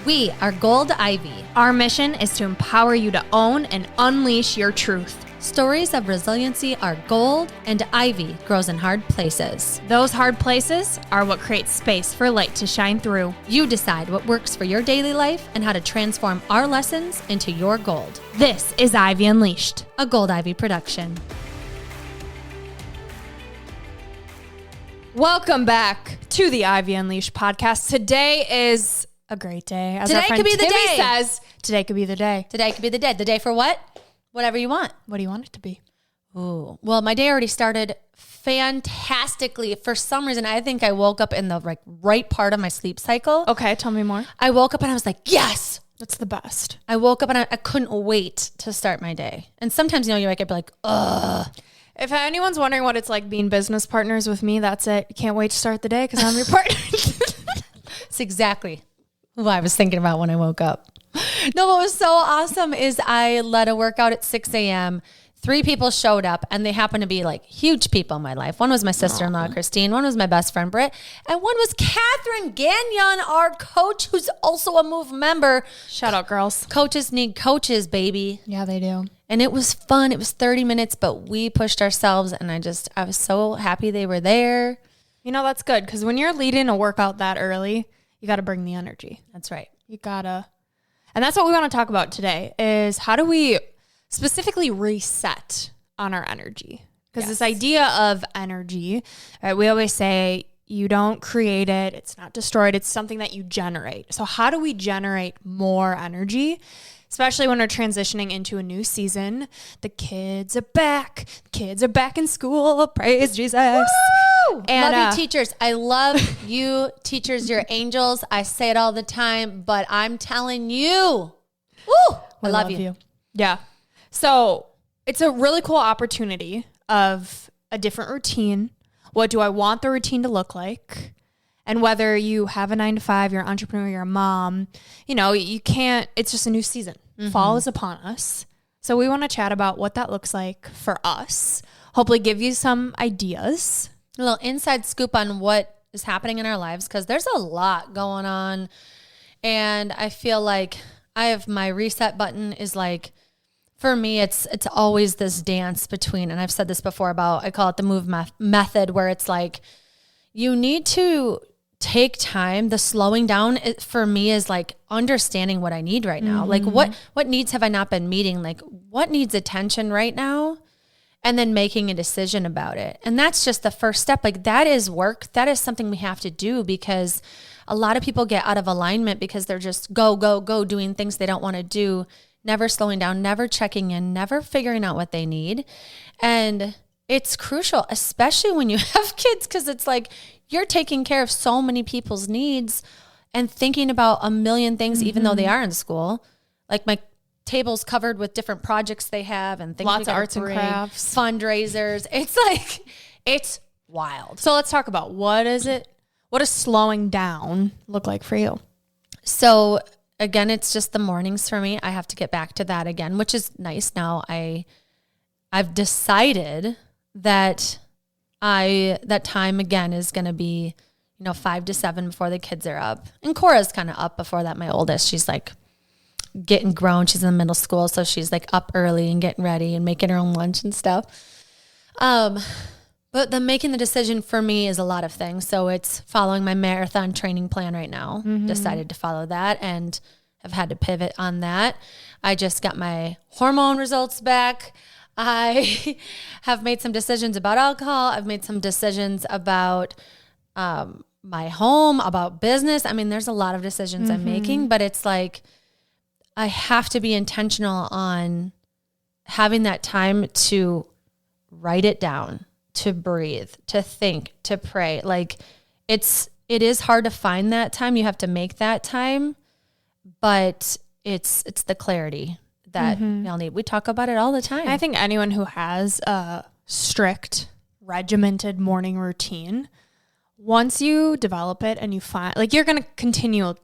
We are Gold Ivy. Our mission is to empower you to own and unleash your truth. Stories of resiliency are gold, and ivy grows in hard places. Those hard places are what creates space for light to shine through. You decide what works for your daily life and how to transform our lessons into your gold. This is Ivy Unleashed, a Gold Ivy production. Welcome back to the Ivy Unleashed podcast. Today is a great day. As today our friend could be the Timmy day. says, today could be the day. Today could be the day. The day for what? Whatever you want. What do you want it to be? Ooh. Well, my day already started fantastically. For some reason, I think I woke up in the right part of my sleep cycle. Okay, tell me more. I woke up and I was like, yes. That's the best. I woke up and I couldn't wait to start my day. And sometimes, you wake up like, ugh. If anyone's wondering what it's like being business partners with me, that's it. You can't wait to start the day because I'm your partner. It's exactly who I was thinking about when I woke up. No, what was so awesome is I led a workout at 6 a.m. 3 people showed up, and they happened to be huge people in my life. One was my sister-in-law, Christine. One was my best friend, Britt. And one was Catherine Gagnon, our coach, who's also a Move member. Shout out, girls. Coaches need coaches, baby. Yeah, they do. And it was fun. It was 30 minutes, but we pushed ourselves, and I was so happy they were there. That's good, because when you're leading a workout that early, you got to bring the energy. That's right. You gotta. And that's what we want to talk about today is how do we specifically reset on our energy? Because this idea of energy, right, we always say you don't create it. It's not destroyed. It's something that you generate. So how do we generate more energy? Especially when we're transitioning into a new season. The kids are back. The kids are back in school. Praise Jesus. Woo! And, love you, teachers. I love you, teachers. You're angels. I say it all the time, but I'm telling you, woo! I love you. Yeah. So it's a really cool opportunity of a different routine. What do I want the routine to look like? And whether you have a 9-to-5, you're an entrepreneur, you're a mom, you can't, it's just a new season. Mm-hmm. Fall is upon us. So we want to chat about what that looks like for us. Hopefully give you some ideas. A little inside scoop on what is happening in our lives, because there's a lot going on. And I feel like I have my reset button is for me, it's always this dance between, and I've said this before about, I call it the move method, where it's you need to take time. The slowing down for me is understanding what I need right now. Mm-hmm. What needs have I not been meeting? What needs attention right now? And then making a decision about it. And that's just the first step. That is work. That is something we have to do, because a lot of people get out of alignment because they're just go, go, go doing things they don't want to do, never slowing down, never checking in, never figuring out what they need. And it's crucial, especially when you have kids, because it's you're taking care of so many people's needs and thinking about a million things, even though they are in school. My table's covered with different projects they have and things. Lots of arts and crafts, fundraisers. It's wild. So let's talk about what does slowing down look like for you? So again, it's just the mornings for me. I have to get back to that again, which is nice. Now I've decided that that time again is going to be, 5 to 7 before the kids are up. And Cora's kind of up before that. My oldest, she's getting grown. She's in middle school. So she's up early and getting ready and making her own lunch and stuff. But the making the decision for me is a lot of things. So it's following my marathon training plan right now. Mm-hmm. Decided to follow that and have had to pivot on that. I just got my hormone results back. I have made some decisions about alcohol. I've made some decisions about my home, about business. I mean, there's a lot of decisions I'm making, but it's I have to be intentional on having that time to write it down, to breathe, to think, to pray. It is hard to find that time. You have to make that time, but it's the clarity that y'all need. We talk about it all the time. I think anyone who has a strict, regimented morning routine, once you develop it and you find, you're going to continue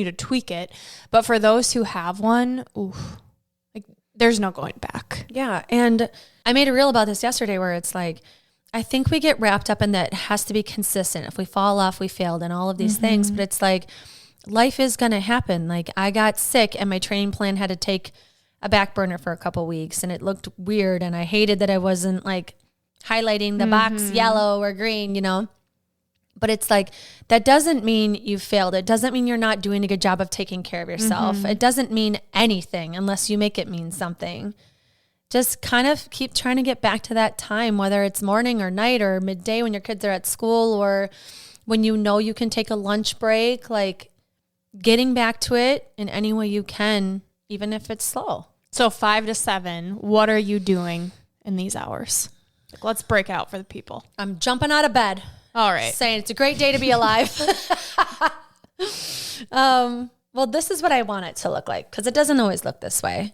to tweak it. But for those who have one, there's no going back. Yeah. And I made a reel about this yesterday where it's I think we get wrapped up in that it has to be consistent. If we fall off, we failed and all of these things. But it's life is going to happen. Like I got sick and my training plan had to take a back burner for a couple weeks and it looked weird. And I hated that I wasn't like highlighting the box yellow or green, but it's like, that doesn't mean you failed. It doesn't mean you're not doing a good job of taking care of yourself. It doesn't mean anything unless you make it mean something. Just kind of keep trying to get back to that time, whether it's morning or night or midday when your kids are at school or when you can take a lunch break, like getting back to it in any way you can, even if it's slow. So 5 to 7, what are you doing in these hours? Like, let's break out for the people. I'm jumping out of bed. All right. Saying it's a great day to be alive. Well, this is what I want it to look like because it doesn't always look this way.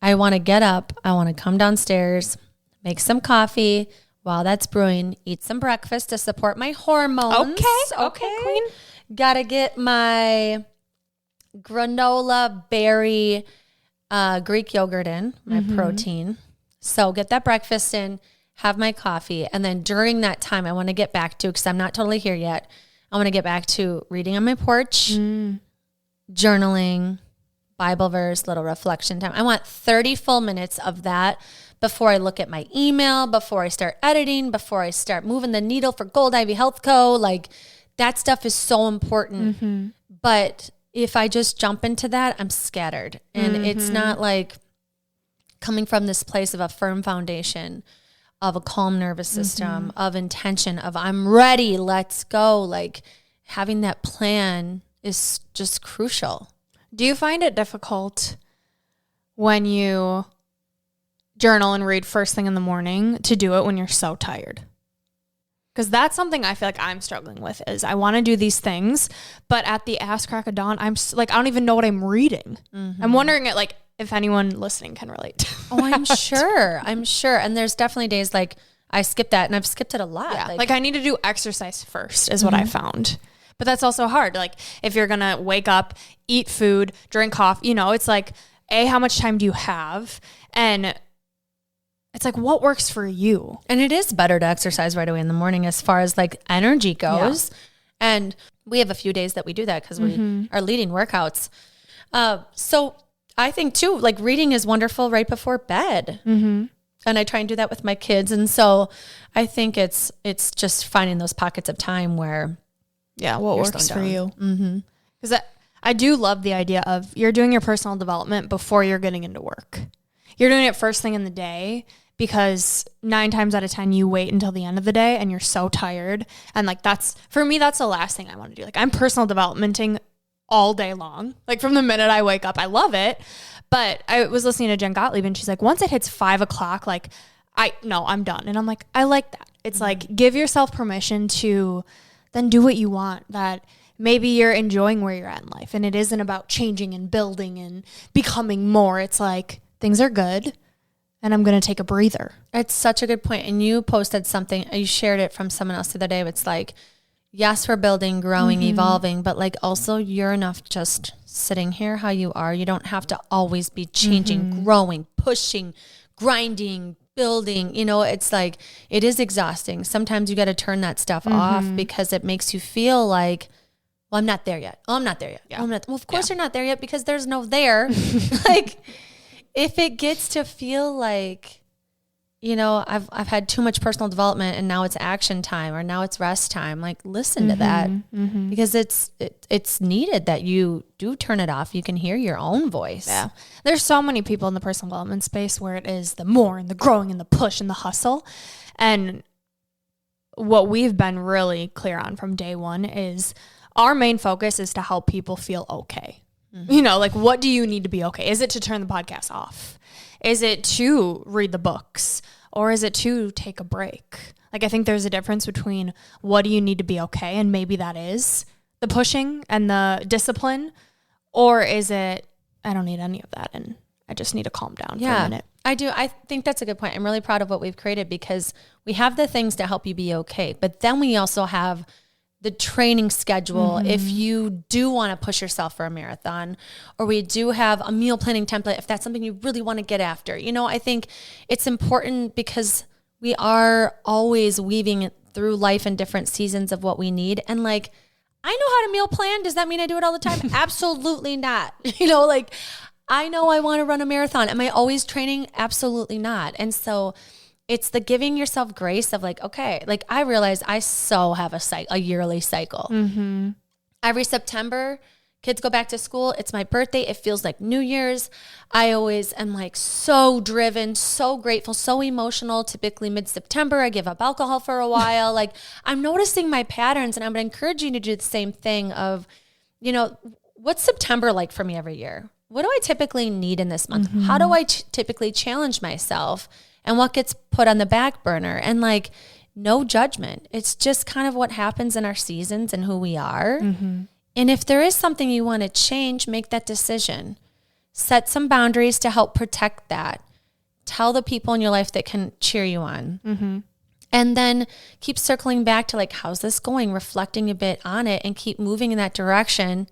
I want to get up. I want to come downstairs, make some coffee while that's brewing, eat some breakfast to support my hormones. Okay, queen. Got to get my granola berry Greek yogurt in, my protein. So get that breakfast in, have my coffee. And then during that time, I want to get back to, because I'm not totally here yet, I want to get back to reading on my porch, journaling, Bible verse, little reflection time. I want 30 full minutes of that before I look at my email, before I start editing, before I start moving the needle for Gold Ivy Health Co. Like that stuff is so important. But if I just jump into that, I'm scattered. And it's not like coming from this place of a firm foundation, of a calm nervous system, of intention, of I'm ready, let's go. Like having that plan is just crucial. Do you find it difficult when you journal and read first thing in the morning to do it when you're so tired? Because that's something I feel like I'm struggling with is I want to do these things, but at the ass crack of dawn, I'm like, I don't even know what I'm reading. I'm wondering if anyone listening can relate. I'm sure. And there's definitely days like I skip that and I've skipped it a lot. Yeah. Like I need to do exercise first is what I found. But that's also hard. Like if you're going to wake up, eat food, drink coffee, it's like, how much time do you have? And it's like, what works for you? And it is better to exercise right away in the morning as far as like energy goes. Yeah. And we have a few days that we do that because we are leading workouts. So I think too, like reading is wonderful right before bed. And I try and do that with my kids. And so I think it's just finding those pockets of time where what works for you. Because I do love the idea of you're doing your personal development before you're getting into work. You're doing it first thing in the day because 9 times out of 10 you wait until the end of the day and you're so tired. And like for me, that's the last thing I want to do. Like I'm personal developmenting all day long. Like from the minute I wake up, I love it. But I was listening to Jen Gottlieb and she's like, once it hits 5 o'clock, like I'm done. And I'm like, I like that. It's like, give yourself permission to then do what you want, that maybe you're enjoying where you're at in life. And it isn't about changing and building and becoming more. It's like things are good and I'm going to take a breather. It's such a good point. And you posted something, you shared it from someone else the other day. It's like, yes, we're building, growing, evolving, but like also you're enough just sitting here how you are. You don't have to always be changing, growing, pushing, grinding, building. It's like, it is exhausting. Sometimes you got to turn that stuff off because it makes you feel like, well, I'm not there yet. Oh, I'm not there yet. Yeah. Well, of course you're not there yet because there's no there. Like if it gets to feel like, I've had too much personal development and now it's action time or now it's rest time. Like listen to that because it's needed that you do turn it off. You can hear your own voice. Yeah. There's so many people in the personal development space where it is the more and the growing and the push and the hustle. And what we've been really clear on from day one is our main focus is to help people feel okay. Like what do you need to be okay? Is it to turn the podcast off? Is it to read the books or is it to take a break? Like, I think there's a difference between what do you need to be okay? And maybe that is the pushing and the discipline, or is it, I don't need any of that. And I just need to calm down for a minute. I do. I think that's a good point. I'm really proud of what we've created because we have the things to help you be okay. But then we also have the training schedule if you do want to push yourself for a marathon, or we do have a meal planning template if that's something you really want to get after. I think it's important because we are always weaving through life in different seasons of what we need. And like, I know how to meal plan. Does that mean I do it all the time? Absolutely not. Like I know I want to run a marathon. Am I always training? Absolutely not. And so it's the giving yourself grace of like, okay, like I realize I so have a yearly cycle. Mm-hmm. Every September, kids go back to school. It's my birthday. It feels like New Year's. I always am like so driven, so grateful, so emotional. Typically mid-September, I give up alcohol for a while. Like I'm noticing my patterns, and I'm going to encourage you to do the same thing of, what's September like for me every year? What do I typically need in this month? How do I typically challenge myself, and what gets put on the back burner? And like, no judgment. It's just kind of what happens in our seasons and who we are. Mm-hmm. And if there is something you want to change, make that decision. Set some boundaries to help protect that. Tell the people in your life that can cheer you on. Mm-hmm. And then keep circling back to like, how's this going? Reflecting a bit on it and keep moving in that direction,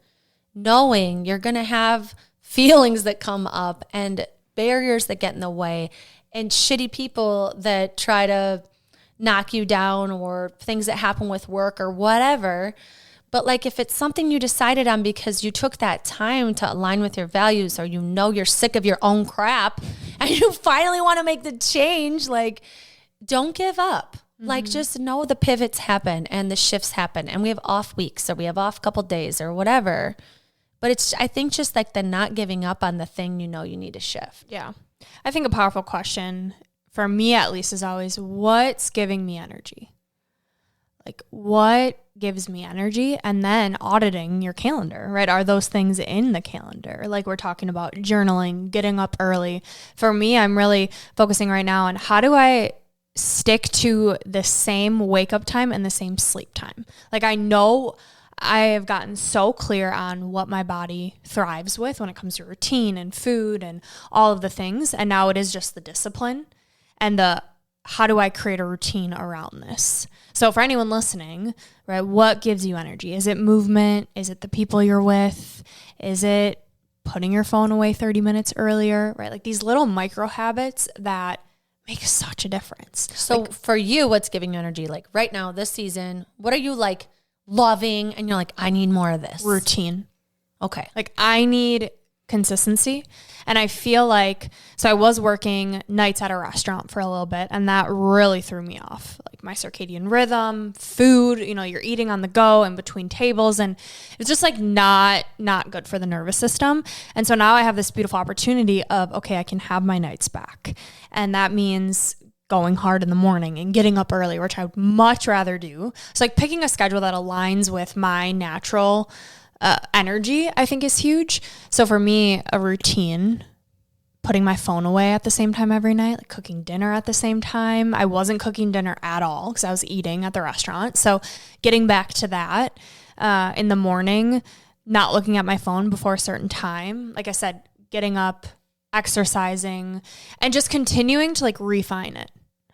knowing you're going to have feelings that come up and barriers that get in the way and shitty people that try to knock you down or things that happen with work or whatever. But like if it's something you decided on because you took that time to align with your values, or you're sick of your own crap and you finally want to make the change, like don't give up. Mm-hmm. Like just know the pivots happen and the shifts happen, and we have off weeks or we have off couple days or whatever. But it's, I think, just like the not giving up on the thing you need to shift. Yeah. I think a powerful question for me at least is always, what's giving me energy? Like what gives me energy? And then auditing your calendar, right? Are those things in the calendar? Like we're talking about journaling, getting up early. For me, I'm really focusing right now on how do I stick to the same wake up time and the same sleep time? Like I know I have gotten so clear on what my body thrives with when it comes to routine and food and all of the things. And now it is just the discipline and how do I create a routine around this? So for anyone listening, right, what gives you energy? Is it movement? Is it the people you're with? Is it putting your phone away 30 minutes earlier, right? Like these little micro habits that make such a difference. So like, for you, what's giving you energy? Like right now, this season, what are you like loving? And you're like, I need more of this. Routine. Okay. Like I need consistency. And I feel like, so I was working nights at a restaurant for a little bit, and that really threw me off. Like my circadian rhythm, food, you're eating on the go and between tables, and it's just like not good for the nervous system. And so now I have this beautiful opportunity of, okay, I can have my nights back. And that means going hard in the morning and getting up early, which I would much rather do. So like picking a schedule that aligns with my natural energy, I think is huge. So for me, a routine, putting my phone away at the same time every night, like cooking dinner at the same time. I wasn't cooking dinner at all because I was eating at the restaurant. So getting back to that in the morning, not looking at my phone before a certain time. Like I said, getting up, exercising, and just continuing to like refine it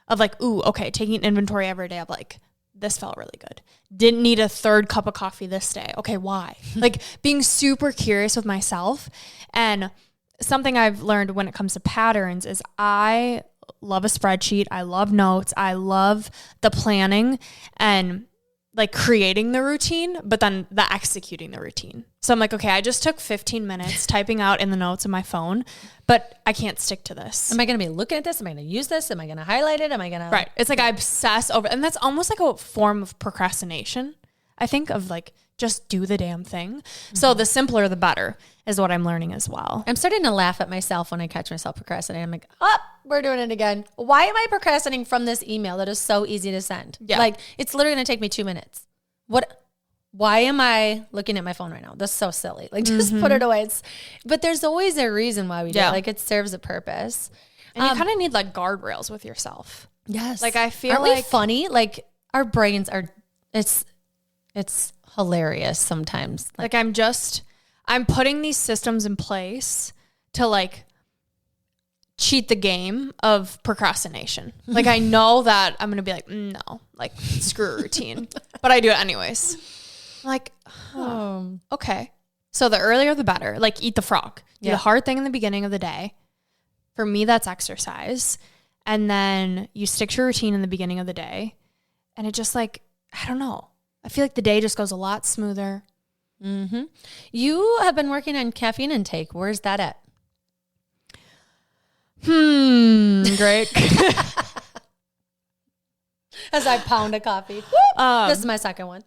of like, ooh, okay, taking inventory every day of like, this felt really good. Didn't need a third cup of coffee this day. Okay, why? Like being super curious with myself. And something I've learned when it comes to patterns is I love a spreadsheet. I love notes. I love the planning and like creating the routine, but then the executing the routine. So I'm like, okay, I just took 15 minutes typing out in the notes of my phone, but I can't stick to this. Am I going to be looking at this? Am I going to use this? Am I going to highlight it? Am I going to? Right. It's like I obsess over, and that's almost like a form of procrastination. I think of like, just do the damn thing. Mm-hmm. So the simpler, the better is what I'm learning as well. I'm starting to laugh at myself when I catch myself procrastinating. I'm like, we're doing it again. Why am I procrastinating from this email that is so easy to send? Yeah. Like it's literally going to take me 2 minutes. Why am I looking at my phone right now? That's so silly. Like just put it away. But there's always a reason why we do it. Like it serves a purpose. And you kind of need like guardrails with yourself. Yes. Like I feel Aren't we funny? Like our brains are, it's hilarious sometimes. Like I'm putting these systems in place to like cheat the game of procrastination. Like I know that I'm going to be like, no, like screw routine, but I do it anyways. Like, okay. So the earlier the better, like eat the frog, do the hard thing in the beginning of the day. For me, that's exercise. And then you stick to your routine in the beginning of the day. And it just like, I don't know. I feel like the day just goes a lot smoother. Mm-hmm. You have been working on caffeine intake. Where's that at? Great. As I pound a coffee. This is my second one.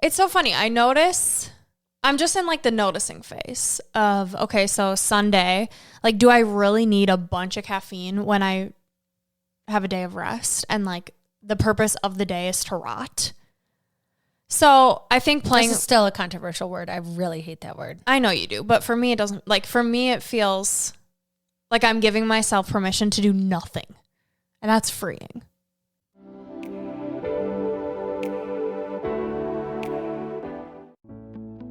It's so funny. I notice I'm just in like the noticing phase of, okay, so Sunday, like, do I really need a bunch of caffeine when I have a day of rest? And like the purpose of the day is to rot. So I think playing This is still a controversial word. I really hate that word. I know you do, but for me, it doesn't. Like, for me, it feels like I'm giving myself permission to do nothing. And that's freeing.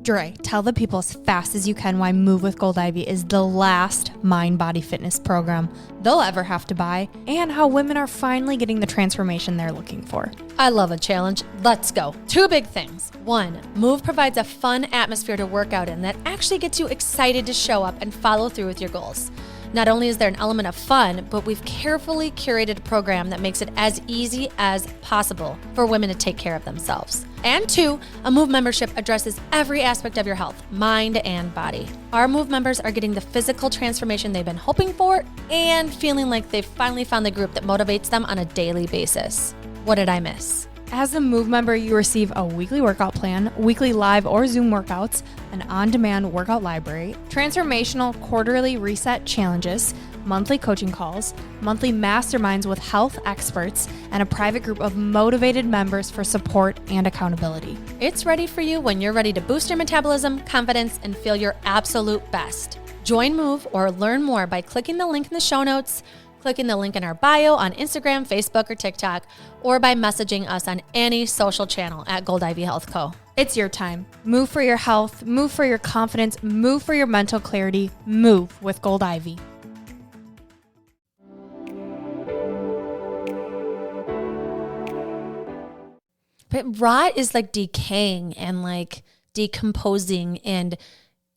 Dre, tell the people as fast as you can why Move with Gold Ivy is the last mind-body fitness program they'll ever have to buy, and how women are finally getting the transformation they're looking for. I love a challenge. Let's go. 2 big things. 1, Move provides a fun atmosphere to work out in that actually gets you excited to show up and follow through with your goals. Not only is there an element of fun, but we've carefully curated a program that makes it as easy as possible for women to take care of themselves. And 2, a Move membership addresses every aspect of your health, mind and body. Our Move members are getting the physical transformation they've been hoping for and feeling like they've finally found the group that motivates them on a daily basis. What did I miss? As a Move member, you receive a weekly workout plan, weekly live or Zoom workouts, an on-demand workout library, transformational quarterly reset challenges, monthly coaching calls, monthly masterminds with health experts, and a private group of motivated members for support and accountability. It's ready for you when you're ready to boost your metabolism, confidence, and feel your absolute best. Join Move or learn more by clicking the link in the show notes, clicking the link in our bio on Instagram, Facebook, or TikTok, or by messaging us on any social channel at Gold Ivy Health Co. It's your time. Move for your health, move for your confidence, move for your mental clarity, move with Gold Ivy. But rot is like decaying and like decomposing and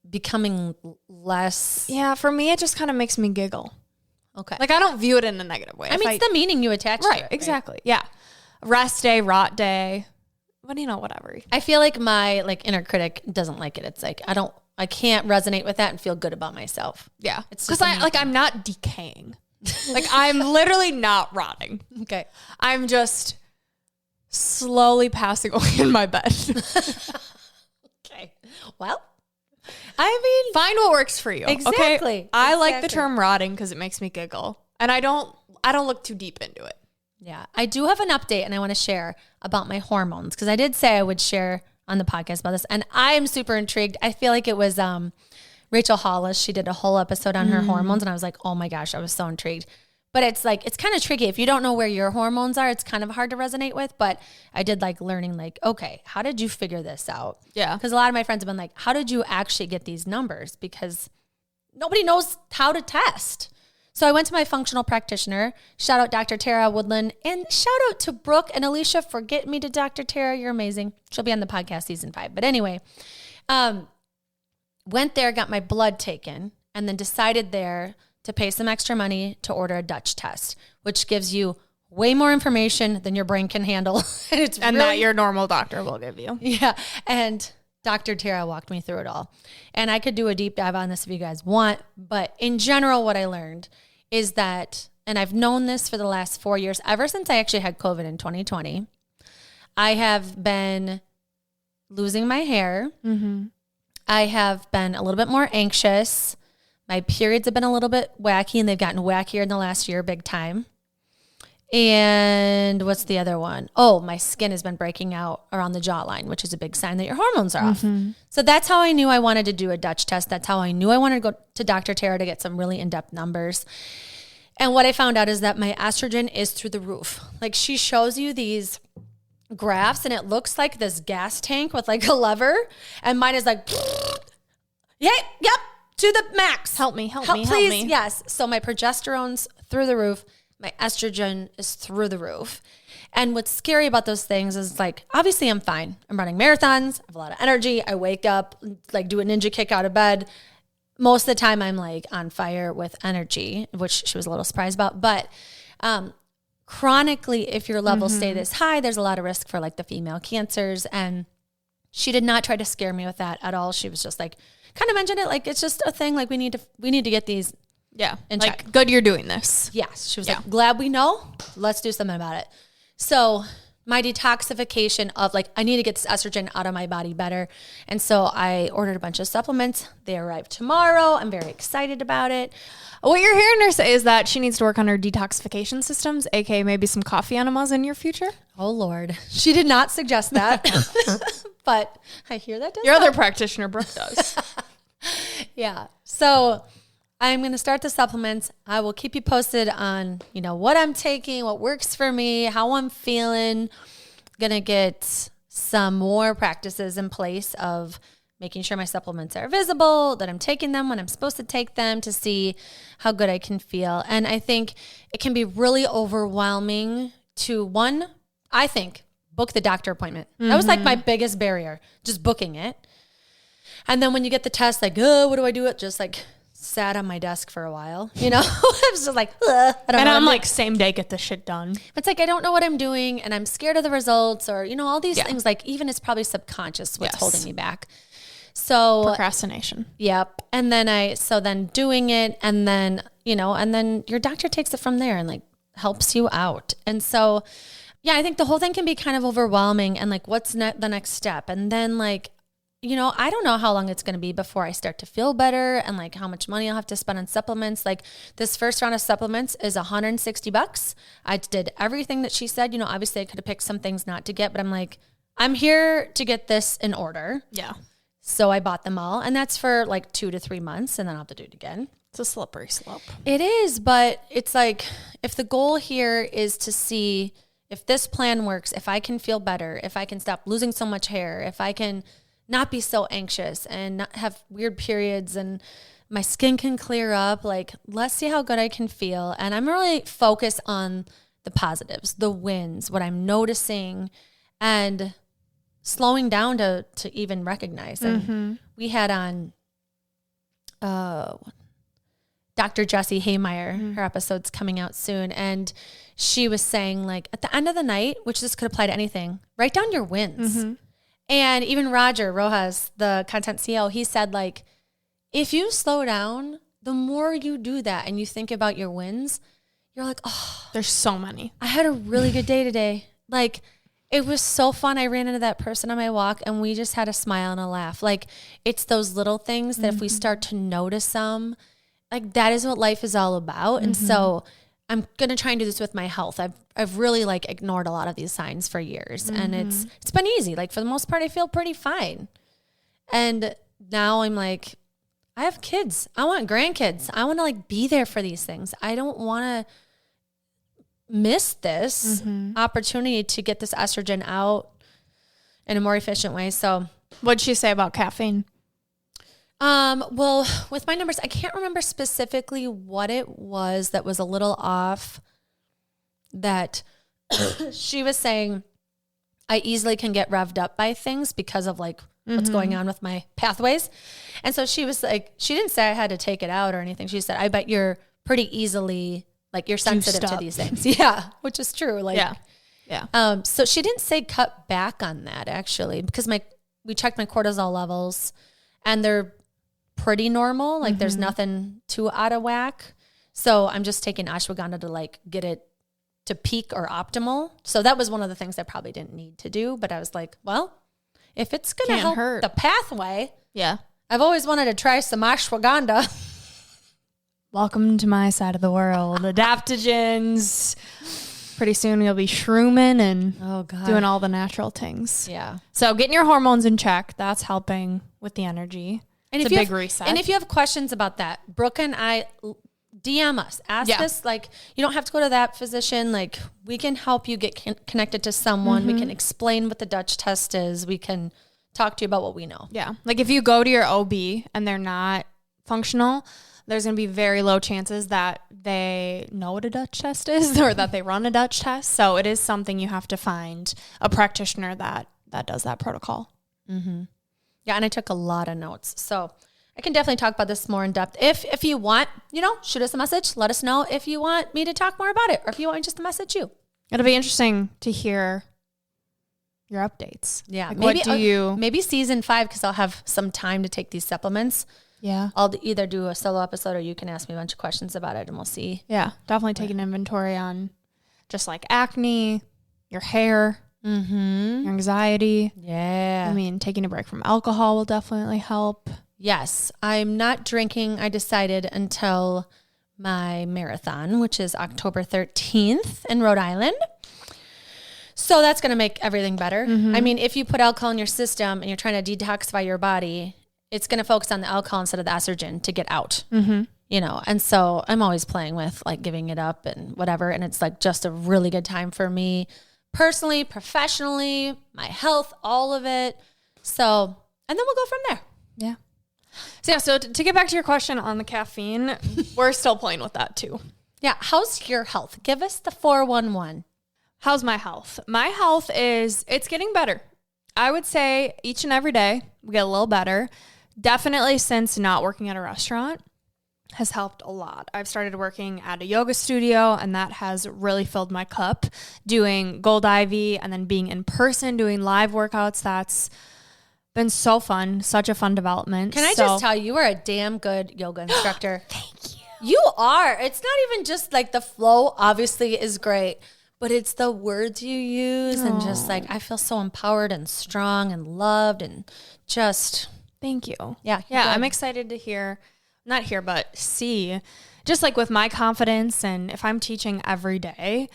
becoming less. Yeah, for me, it just kind of makes me giggle. Okay. Like, I don't view it in a negative way. I mean, it's the meaning you attach to it. Right, exactly. Yeah. Rest day, rot day. But, whatever. I feel like my inner critic doesn't like it. It's like, I can't resonate with that and feel good about myself. Yeah. It's because I'm not decaying. I'm literally not rotting. Okay. I'm just slowly passing away in my bed. Okay. Well, I mean, find what works for you. Exactly. Okay? I like the term rotting because it makes me giggle, and I don't look too deep into it. Yeah, I do have an update, and I want to share about my hormones because I did say I would share on the podcast about this, and I'm super intrigued. I feel like it was Rachel Hollis. She did a whole episode on her hormones, and I was like, oh my gosh, I was so intrigued. But it's kind of tricky. If you don't know where your hormones are, it's kind of hard to resonate with. But I did learning okay, how did you figure this out? Yeah. Because a lot of my friends have been like, how did you actually get these numbers? Because nobody knows how to test. So I went to my functional practitioner. Shout out Dr. Tara Woodland. And shout out to Brooke and Alicia for getting me to Dr. Tara. You're amazing. She'll be on the podcast season 5. But anyway, went there, got my blood taken, and then decided there to pay some extra money to order a Dutch test, which gives you way more information than your brain can handle. and that your normal doctor will give you. Yeah. And Dr. Tara walked me through it all. And I could do a deep dive on this if you guys want. But in general, what I learned is that, and I've known this for the last 4 years, ever since I actually had COVID in 2020, I have been losing my hair. Mm-hmm. I have been a little bit more anxious. My periods have been a little bit wacky, and they've gotten wackier in the last year, big time. And what's the other one? Oh, my skin has been breaking out around the jawline, which is a big sign that your hormones are off. So that's how I knew I wanted to do a Dutch test. That's how I knew I wanted to go to Dr. Tara to get some really in-depth numbers. And what I found out is that my estrogen is through the roof. She shows you these graphs, and it looks like this gas tank with a lever. And mine is yep. To the max. Help me. Please. Yes. So my progesterone's through the roof. My estrogen is through the roof. And what's scary about those things is obviously I'm fine. I'm running marathons. I have a lot of energy. I wake up, do a ninja kick out of bed. Most of the time I'm on fire with energy, which she was a little surprised about. But chronically, if your levels stay this high, there's a lot of risk for like the female cancers. And she did not try to scare me with that at all. She was just like, kind of mentioned it like it's just a thing. Like we need to get these. Yeah. In like check. Good you're doing this. Yes. She was like, glad we know. Let's do something about it. So my detoxification of like, I need to get this estrogen out of my body better. And so I ordered a bunch of supplements. They arrive tomorrow. I'm very excited about it. What you're hearing her say is that she needs to work on her detoxification systems, aka maybe some coffee enemas in your future. Oh Lord. She did not suggest that, but I hear that. Your other practitioner, Brooke, does. Yeah. So I'm going to start the supplements. I will keep you posted on, what I'm taking, what works for me, how I'm feeling. Going to get some more practices in place of making sure my supplements are visible, that I'm taking them when I'm supposed to take them to see how good I can feel. And I think it can be really overwhelming to book the doctor appointment. That was like my biggest barrier, just booking it. And then when you get the test, like, what do I do? It just like sat on my desk for a while, I was just like, I don't know. And I'm like, same day, get this shit done. It's like, I don't know what I'm doing and I'm scared of the results or, all these things, like even it's probably subconscious what's holding me back. So procrastination. Yep. And then then doing it and then, and then your doctor takes it from there and like helps you out. And so, yeah, I think the whole thing can be kind of overwhelming and like, what's the next step? And then like, I don't know how long it's going to be before I start to feel better and like how much money I'll have to spend on supplements. Like this first round of supplements is $160. I did everything that she said. Obviously I could have picked some things not to get, but I'm like, I'm here to get this in order. Yeah. So I bought them all and that's for like 2 to 3 months and then I'll have to do it again. It's a slippery slope. It is, but it's like if the goal here is to see if this plan works, if I can feel better, if I can stop losing so much hair, if I can not be so anxious and not have weird periods and my skin can clear up. Like, let's see how good I can feel. And I'm really focused on the positives, the wins, what I'm noticing and slowing down to even recognize. And we had on Dr. Jessie Haymeyer, her episode's coming out soon. And she was saying like at the end of the night, which this could apply to anything, write down your wins. And even Roger Rojas, the content CEO, he said like, if you slow down, the more you do that and you think about your wins, you're like, oh, there's so many. I had a really good day today. Like it was so fun. I ran into that person on my walk and we just had a smile and a laugh. Like it's those little things that if we start to notice them, like that is what life is all about. And so I'm going to try and do this with my health. I've really like ignored a lot of these signs for years and it's been easy. Like for the most part, I feel pretty fine. And now I'm like, I have kids. I want grandkids. I want to like be there for these things. I don't want to miss this opportunity to get this estrogen out in a more efficient way. So what'd she say about caffeine? Well, with my numbers, I can't remember specifically what it was that was a little off that she was saying I easily can get revved up by things because of like what's going on with my pathways. And so she was like, she didn't say I had to take it out or anything. She said, I bet you're pretty easily, like you're sensitive to these things. Yeah. Which is true. Like, yeah. So she didn't say cut back on that actually, because we checked my cortisol levels and they're pretty normal. Like there's nothing too out of whack. So I'm just taking ashwagandha to like get it to peak or optimal. So that was one of the things I probably didn't need to do. But I was like, well, if it's going to help the pathway. Yeah. I've always wanted to try some ashwagandha. Welcome to my side of the world. Adaptogens. Pretty soon you'll be shrooming and doing all the natural things. Yeah. So getting your hormones in check, that's helping with the energy. And it's a big reset. And if you have questions about that, Brooke and I, DM us. Ask us. Like, you don't have to go to that physician. Like, we can help you get connected to someone. We can explain what the Dutch test is. We can talk to you about what we know. Yeah. Like, if you go to your OB and they're not functional, there's going to be very low chances that they know what a Dutch test is or that they run a Dutch test. So it is something you have to find a practitioner that does that protocol. Yeah, and I took a lot of notes. So I can definitely talk about this more in depth. If you want, shoot us a message. Let us know if you want me to talk more about it or if you want me just to message you. It'll be interesting to hear your updates. Yeah. Like, maybe season 5, because I'll have some time to take these supplements. Yeah. I'll either do a solo episode or you can ask me a bunch of questions about it and we'll see. Yeah. Definitely take an inventory on just like acne, your hair, your anxiety. Yeah. I mean, taking a break from alcohol will definitely help. Yes. I'm not drinking, I decided, until my marathon, which is October 13th in Rhode Island. So that's going to make everything better. I mean, if you put alcohol in your system and you're trying to detoxify your body, it's going to focus on the alcohol instead of the estrogen to get out, you know? And so I'm always playing with like giving it up and whatever. And it's like just a really good time for me personally, professionally, my health, all of it. So, and then we'll go from there. Yeah. So to get back to your question on the caffeine, we're still playing with that too. Yeah. How's your health? Give us the 411. How's my health? My health it's getting better. I would say each and every day we get a little better. Definitely since not working at a restaurant has helped a lot. I've started working at a yoga studio and that has really filled my cup. Doing Gold Ivy and then being in person, doing live workouts, that's been so fun. Such a fun development. Can I just tell you are a damn good yoga instructor. Thank you. You are. It's not even just like the flow obviously is great, but it's the words you use and just like, I feel so empowered and strong and loved and just. Thank you. Yeah. Yeah. I'm excited to see just like with my confidence. And if I'm teaching every day,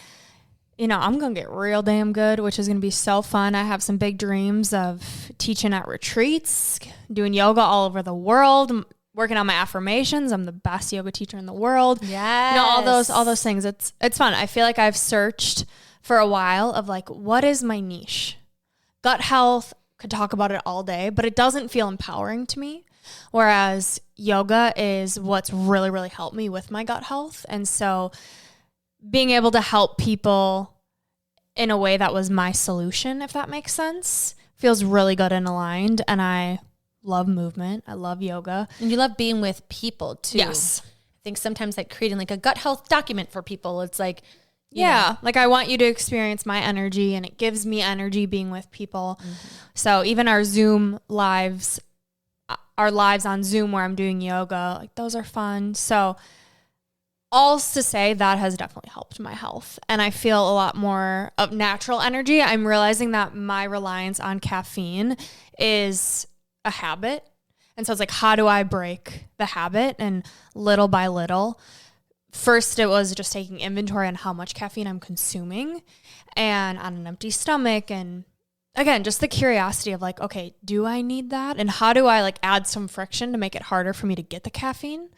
you know, I'm going to get real damn good, which is going to be so fun. I have some big dreams of teaching at retreats, doing yoga all over the world, working on my affirmations. I'm the best yoga teacher in the world. Yes. You know, all those things. It's fun. I feel like I've searched for a while of like, what is my niche? Gut health, could talk about it all day, but it doesn't feel empowering to me. Whereas yoga is what's really, really helped me with my gut health. And so being able to help people in a way that was my solution, if that makes sense, feels really good and aligned. And I love movement. I love yoga. And you love being with people too. Yes. I think sometimes like creating like a gut health document for people, it's like, yeah, like I want you to experience my energy and it gives me energy being with people. So even our Zoom lives, our lives on Zoom where I'm doing yoga, like those are fun. So all's to say that has definitely helped my health. And I feel a lot more of natural energy. I'm realizing that my reliance on caffeine is a habit. And so it's like, how do I break the habit? And little by little, first it was just taking inventory on how much caffeine I'm consuming and on an empty stomach. And again, just the curiosity of like, okay, do I need that? And how do I like add some friction to make it harder for me to get the caffeine?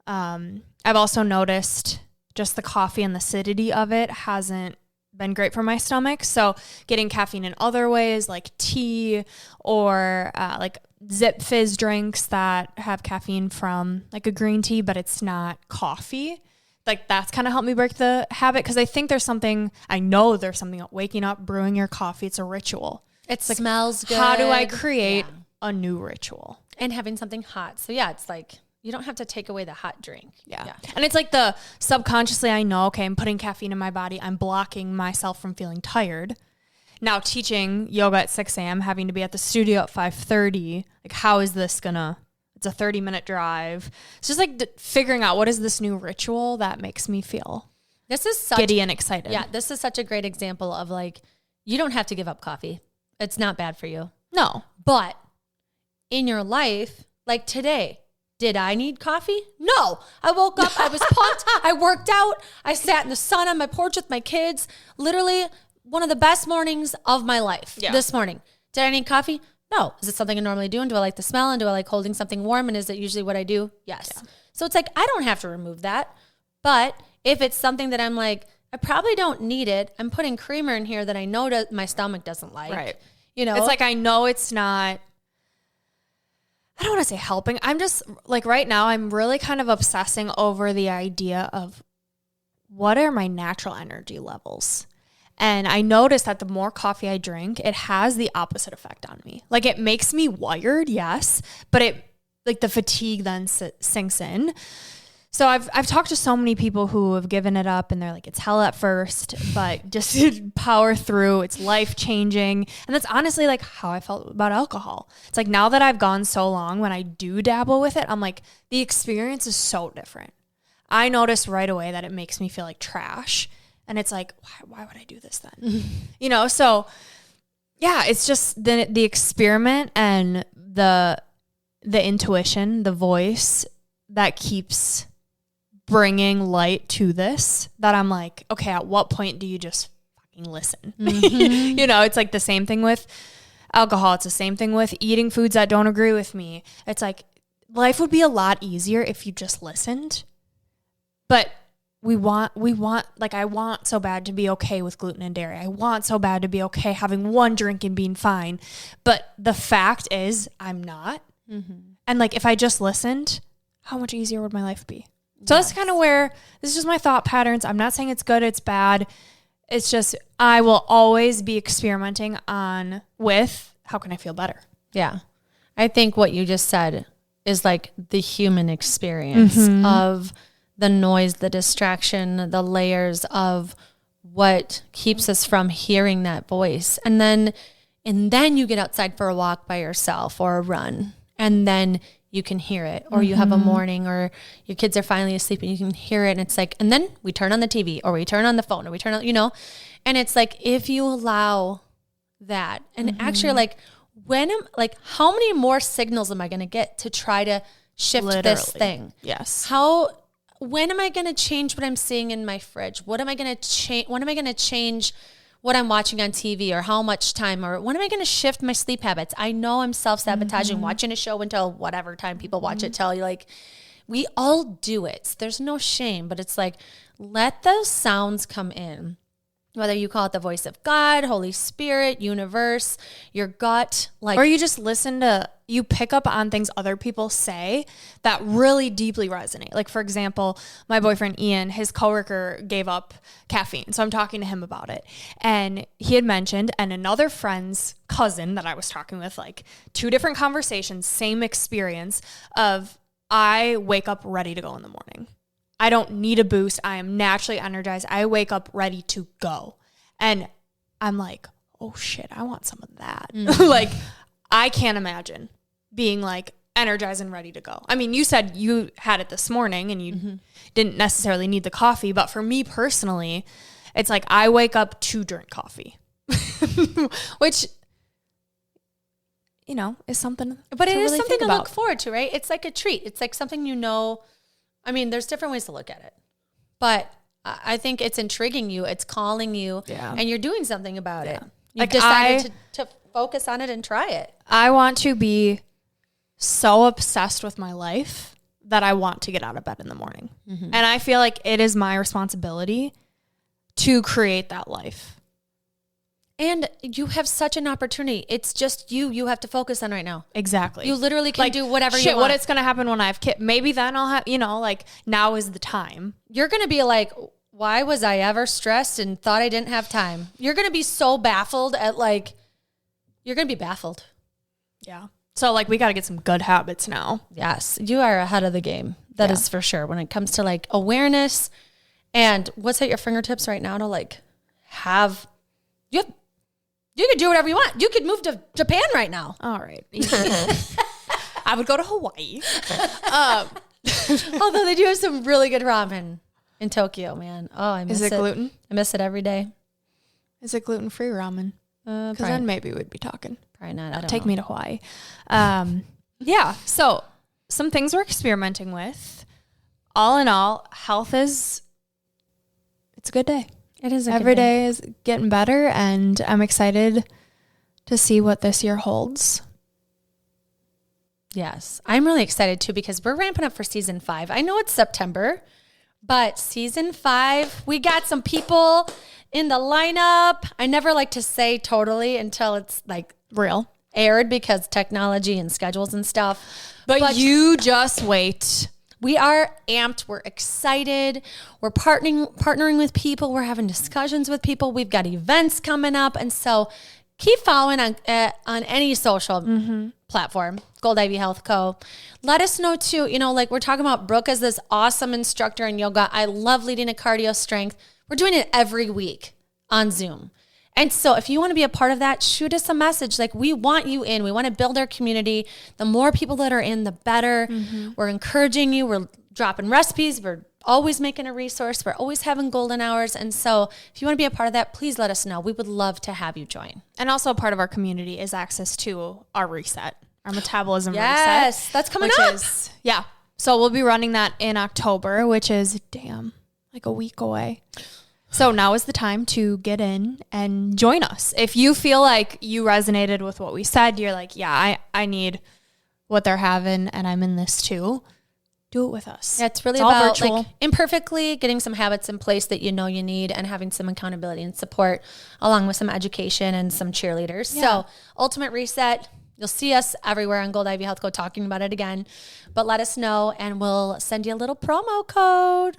I've also noticed just the coffee and the acidity of it hasn't been great for my stomach. So getting caffeine in other ways like tea or like Zip Fizz drinks that have caffeine from like a green tea, but it's not coffee. Like that's kind of helped me break the habit. Cause I think I know there's something about waking up, brewing your coffee. It's a ritual. It like, smells good. How do I create a new ritual? And having something hot. So yeah, it's like, you don't have to take away the hot drink. Yeah. And it's like the subconsciously, I know, okay, I'm putting caffeine in my body. I'm blocking myself from feeling tired. Now teaching yoga at 6 a.m., having to be at the studio at 5:30, like how is this it's a 30-minute drive. It's just like figuring out what is this new ritual that makes me feel giddy and excited. Yeah, this is such a great example of like, you don't have to give up coffee. It's not bad for you. No. But in your life, like today, did I need coffee? No. I woke up, I was pumped, I worked out, I sat in the sun on my porch with my kids. Literally one of the best mornings of my life this morning. Did I need coffee? No. Is it something I normally do? And do I like the smell? And do I like holding something warm? And is it usually what I do? Yes. Yeah. So it's like, I don't have to remove that. But if it's something that I'm like, I probably don't need it, I'm putting creamer in here that I know my stomach doesn't like. Right. You know? It's like, I know it's not, I don't want to say helping. I'm just like right now, I'm really kind of obsessing over the idea of what are my natural energy levels? And I noticed that the more coffee I drink, it has the opposite effect on me. Like it makes me wired, yes, but it like the fatigue then sinks in. So I've talked to so many people who have given it up and they're like, it's hell at first, but just power through. It's life changing. And that's honestly like how I felt about alcohol. It's like now that I've gone so long, when I do dabble with it, I'm like, the experience is so different. I noticed right away that it makes me feel like trash. And it's like, why would I do this then? You know, so yeah, it's just the experiment and the intuition, the voice that keeps bringing light to this, that I'm like, okay, at what point do you just fucking listen? Mm-hmm. You know, it's like the same thing with alcohol. It's the same thing with eating foods that don't agree with me. It's like life would be a lot easier if you just listened. But we want, like, I want so bad to be okay with gluten and dairy. I want so bad to be okay having one drink and being fine. But the fact is I'm not. Mm-hmm. And like, if I just listened, how much easier would my life be? So that's kind of where, this is just my thought patterns. I'm not saying it's good, it's bad. It's just, I will always be experimenting with how can I feel better? Yeah. I think what you just said is like the human experience of the noise, the distraction, the layers of what keeps us from hearing that voice. And then you get outside for a walk by yourself or a run, and then you can hear it, or you have a morning, or your kids are finally asleep and you can hear it. And it's like, and then we turn on the TV, or we turn on the phone, or we turn on, you know, and it's like, if you allow that, and actually like, how many more signals am I going to get to try to shift this thing? Yes. When am I going to change what I'm seeing in my fridge? What am I going to change? When am I going to change what I'm watching on TV, or how much time, or when am I going to shift my sleep habits? I know I'm self-sabotaging watching a show until whatever time people watch it till, like, we all do it. There's no shame, but it's like, let those sounds come in. Whether you call it the voice of God, Holy Spirit, universe, your gut, like, or you just you pick up on things other people say that really deeply resonate. Like, for example, my boyfriend, Ian, his coworker gave up caffeine. So I'm talking to him about it. And he had mentioned, and another friend's cousin that I was talking with, like 2 different conversations, same experience of, I wake up ready to go in the morning. I don't need a boost. I am naturally energized. I wake up ready to go. And I'm like, oh shit, I want some of that. Like, I can't imagine being like energized and ready to go. I mean, you said you had it this morning and you didn't necessarily need the coffee, but for me personally, it's like I wake up to drink coffee, which, you know, is something. But it is really something to look forward to, right? It's like a treat. It's like something, you know. I mean, there's different ways to look at it, but I think it's intriguing you. It's calling you, and you're doing something about it. You've like decided to focus on it and try it. I want to be so obsessed with my life that I want to get out of bed in the morning. And I feel like it is my responsibility to create that life. And you have such an opportunity. It's just you have to focus on right now. Exactly. You literally can do whatever you want. What it's going to happen when I have kids. Maybe then I'll have, you know, like, now is the time. You're going to be like, why was I ever stressed and thought I didn't have time? You're going to be so baffled at, like, you're going to be baffled. Yeah. So, like, we got to get some good habits now. Yes. You are ahead of the game. That is for sure. When it comes to, like, awareness and what's at your fingertips right now to, like, have, you could do whatever you want. You could move to Japan right now. All right. I would go to Hawaii. Although they do have some really good ramen in Tokyo, man. Oh, I miss it. Is it gluten? I miss it every day. Is it gluten-free ramen? Because then maybe we'd be talking. Probably not. Take me to Hawaii. Yeah. So some things we're experimenting with. All in all, it's a good day. It is every day is getting better, and I'm excited to see what this year holds. Yes, I'm really excited too, because we're ramping up for season 5. I know it's September, but season 5, we got some people in the lineup. I never like to say totally until it's like real aired, because technology and schedules and stuff. But you just wait. We are amped. We're excited. We're partnering with people. We're having discussions with people. We've got events coming up. And so keep following on any social platform, Gold Ivy Health Co. Let us know too, like we're talking about Brooke as this awesome instructor in yoga. I love leading a cardio strength. We're doing it every week on Zoom. And so if you want to be a part of that, shoot us a message. Like, we want you in. We want to build our community. The more people that are in, the better. We're encouraging you. We're dropping recipes. We're always making a resource. We're always having golden hours. And so if you want to be a part of that, please let us know. We would love to have you join. And also a part of our community is access to our reset, our metabolism reset. Yes, that's coming up. So we'll be running that in October, which is, like a week away. So now is the time to get in and join us. If you feel like you resonated with what we said, you're like, yeah, I need what they're having and I'm in this too, do it with us. Yeah, it's really about like imperfectly getting some habits in place that you know you need and having some accountability and support along with some education and some cheerleaders. Yeah. So Ultimate Reset, you'll see us everywhere on Gold Ivy Health Co talking about it again, but let us know and we'll send you a little promo code.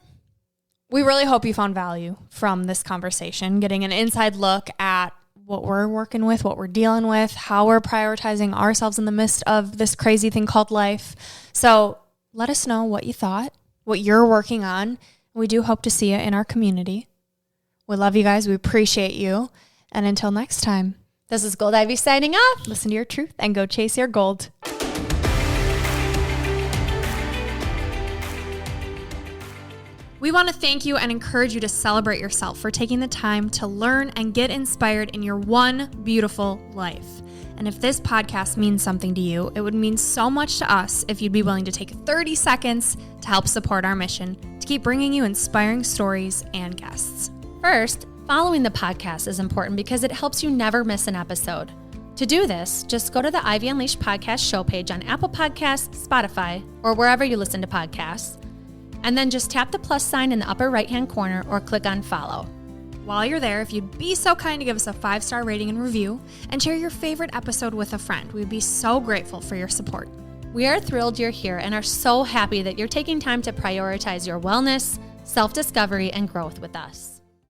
We really hope you found value from this conversation, getting an inside look at what we're working with, what we're dealing with, how we're prioritizing ourselves in the midst of this crazy thing called life. So let us know what you thought, what you're working on. We do hope to see you in our community. We love you guys. We appreciate you. And until next time, this is Gold Ivy signing off. Listen to your truth and go chase your gold. We want to thank you and encourage you to celebrate yourself for taking the time to learn and get inspired in your one beautiful life. And if this podcast means something to you, it would mean so much to us if you'd be willing to take 30 seconds to help support our mission to keep bringing you inspiring stories and guests. First, following the podcast is important because it helps you never miss an episode. To do this, just go to the Ivy Unleashed podcast show page on Apple Podcasts, Spotify, or wherever you listen to podcasts. And then just tap the plus sign in the upper right-hand corner or click on follow. While you're there, if you'd be so kind to give us a 5-star rating and review and share your favorite episode with a friend, we'd be so grateful for your support. We are thrilled you're here and are so happy that you're taking time to prioritize your wellness, self-discovery, and growth with us.